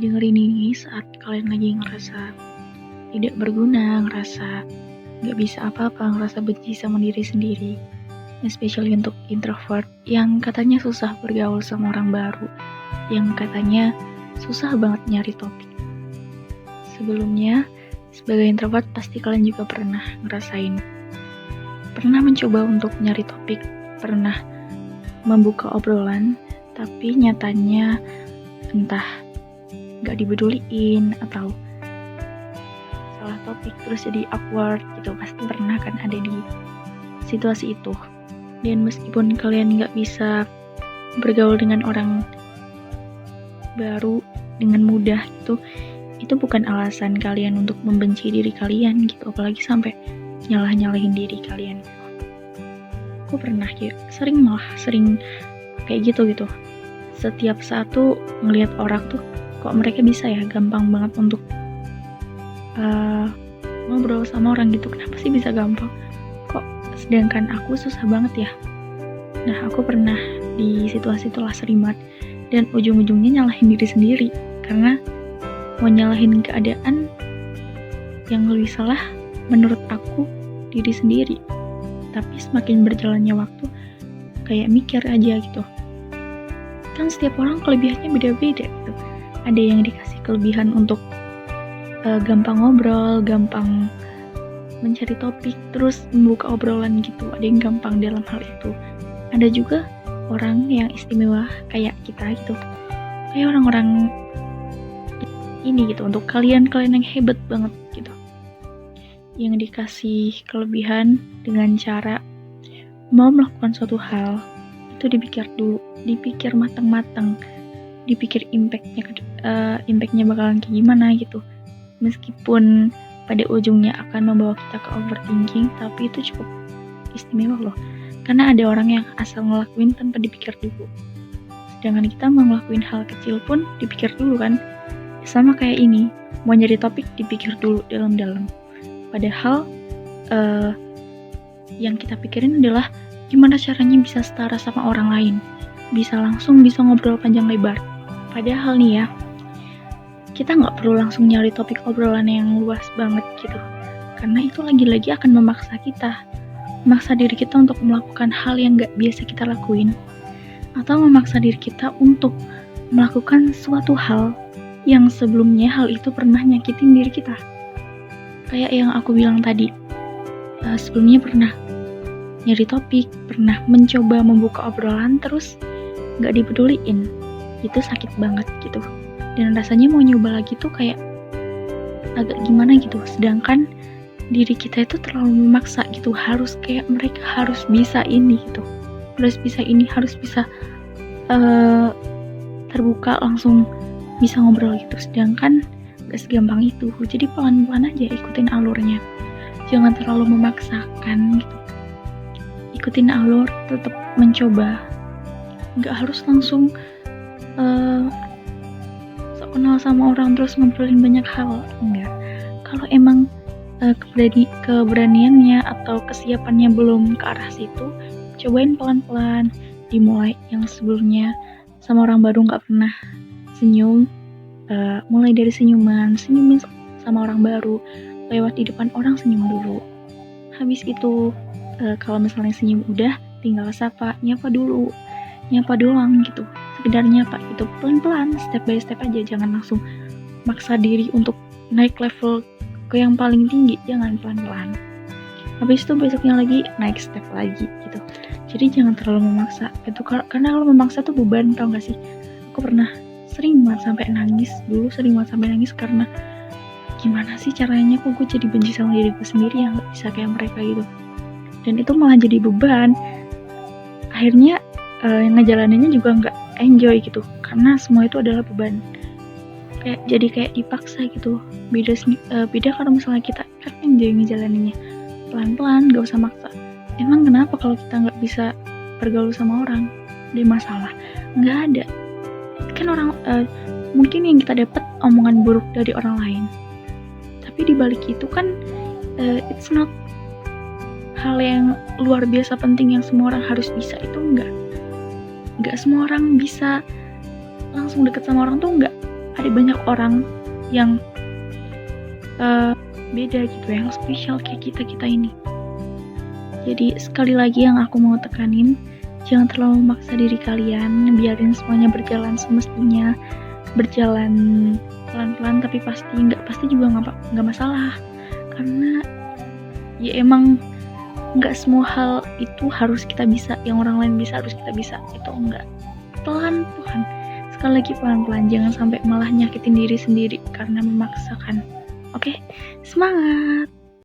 dengerin ini saat kalian lagi ngerasa tidak berguna, ngerasa gak bisa apa-apa, ngerasa benci sama diri sendiri. Especially untuk introvert yang katanya susah bergaul sama orang baru, yang katanya susah banget nyari topik. Sebelumnya, sebagai introvert pasti kalian juga pernah ngerasain. Pernah mencoba untuk nyari topik, pernah membuka obrolan, tapi nyatanya entah gak dipeduliin atau salah topik terus jadi awkward gitu. Pasti pernah kan ada di situasi itu. Dan meskipun kalian gak bisa bergaul dengan orang baru dengan mudah gitu, itu bukan alasan kalian untuk membenci diri kalian gitu, apalagi sampai nyalah-nyalahin diri kalian. Aku pernah sering kayak gitu. Setiap saat tuh ngelihat orang tuh kok mereka bisa ya gampang banget untuk ngobrol sama orang gitu. Kenapa sih bisa gampang? Kok sedangkan aku susah banget ya? Nah, aku pernah di situasi itulah sering banget, dan ujung-ujungnya nyalahin diri sendiri karena mau nyalahin keadaan yang lebih salah menurut aku diri sendiri. Tapi semakin berjalannya waktu kayak mikir aja gitu, kan setiap orang kelebihannya beda-beda gitu. Ada yang dikasih kelebihan untuk gampang ngobrol, gampang mencari topik, terus membuka obrolan gitu. Ada yang gampang dalam hal itu. Ada juga orang yang istimewa kayak kita gitu, kayak orang-orang ini gitu. Untuk kalian yang hebat banget gitu, yang dikasih kelebihan dengan cara mau melakukan suatu hal itu dipikir matang-matang, dipikir impactnya bakalan kayak gimana gitu. Meskipun pada ujungnya akan membawa kita ke overthinking, tapi itu cukup istimewa loh, karena ada orang yang asal ngelakuin tanpa dipikir dulu. Sedangkan kita mau ngelakuin hal kecil pun dipikir dulu kan. Sama kayak ini, mau nyari topik dipikir dulu dalam-dalam. Padahal yang kita pikirin adalah gimana caranya bisa setara sama orang lain, bisa ngobrol panjang lebar. Padahal nih ya, kita nggak perlu langsung nyari topik obrolan yang luas banget gitu, karena itu lagi-lagi akan memaksa diri kita untuk melakukan hal yang nggak biasa kita lakuin, atau memaksa diri kita untuk melakukan suatu hal yang sebelumnya hal itu pernah nyakitin diri kita. Kayak yang aku bilang tadi, sebelumnya pernah nyari topik, pernah mencoba membuka obrolan terus gak dipeduliin. Itu sakit banget gitu. Dan rasanya mau nyoba lagi tuh kayak agak gimana gitu. Sedangkan diri kita itu terlalu memaksa gitu, harus kayak mereka harus bisa ini gitu, harus bisa terbuka langsung bisa ngobrol gitu. Sedangkan gak segampang itu. Jadi pelan-pelan aja ikutin alurnya, jangan terlalu memaksakan gitu. Ikutin alur, tetap mencoba, gak harus langsung sok kenal sama orang terus ngobrolin banyak hal. Enggak. Kalau emang keberaniannya atau kesiapannya belum ke arah situ, cobain pelan-pelan. Dimulai yang sebelumnya sama orang baru gak pernah senyum, mulai dari senyumin sama orang baru, lewat di depan orang senyum dulu. Habis itu kalau misalnya senyum udah, tinggal nyapa doang gitu, sekedar nyapa gitu, pelan-pelan, step by step aja. Jangan langsung maksa diri untuk naik level ke yang paling tinggi, jangan, pelan-pelan. Habis itu besoknya lagi naik step lagi gitu. Jadi jangan terlalu memaksa itu, karena kalau memaksa tuh beban, tau gak sih? Aku pernah sering banget sampai nangis karena gimana sih caranya kok gue jadi benci sama diriku sendiri yang gak bisa kayak mereka gitu. Dan itu malah jadi beban. Akhirnya ngejalaninnya juga gak enjoy gitu, karena semua itu adalah beban. Jadi kayak dipaksa gitu. Beda kalau misalnya kita kan enjoy ngejalaninnya, pelan-pelan, gak usah maksa. Emang kenapa kalau kita gak bisa bergaul sama orang? Ada masalah? Gak ada. Kan orang mungkin yang kita dapat omongan buruk dari orang lain, tapi dibalik itu kan it's not hal yang luar biasa penting yang semua orang harus bisa. Itu enggak semua orang bisa langsung deket sama orang tuh enggak. Ada dari banyak orang yang beda gitu, yang spesial kayak kita ini. Jadi sekali lagi yang aku mau tekanin, jangan terlalu memaksa diri kalian, biarin semuanya berjalan semestinya, berjalan pelan-pelan, tapi pasti juga nggak masalah, karena ya emang nggak semua hal itu harus kita bisa, yang orang lain bisa harus kita bisa, itu enggak. Pelan-pelan, sekali lagi pelan-pelan, jangan sampai malah nyakitin diri sendiri karena memaksakan. Oke, semangat!